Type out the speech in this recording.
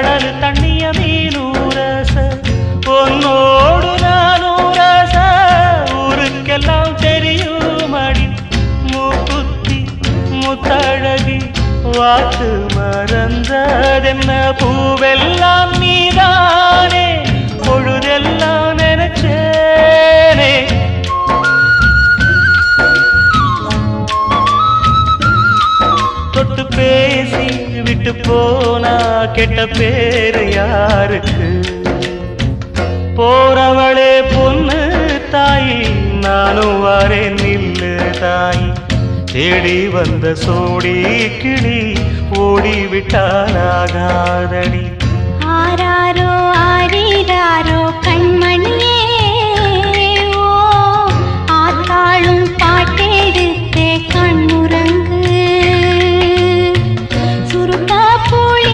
கடல் தண்ணிய மீனூரச பொன்னோடு நானூரச ஊருக்கெல்லாம் தெரியுமடி மூக்குத்தி முத்தழகி வாக்கு மறந்ததென்ன பூவெல்லாம் நீதானே பொழுதெல்லாம் நினைச்சேனே தொட்டு பேசி விட்டு போனா கெட்ட பேரு யாருக்கு போறவளே பொண்ணு தாயி நானும் வரேன் நில்லு தாயி தேடி வந்த சோடி கிளி ஓடிவிட்டாலாகாதடி ஆராரோ ஆரீராரோ கண்மணியே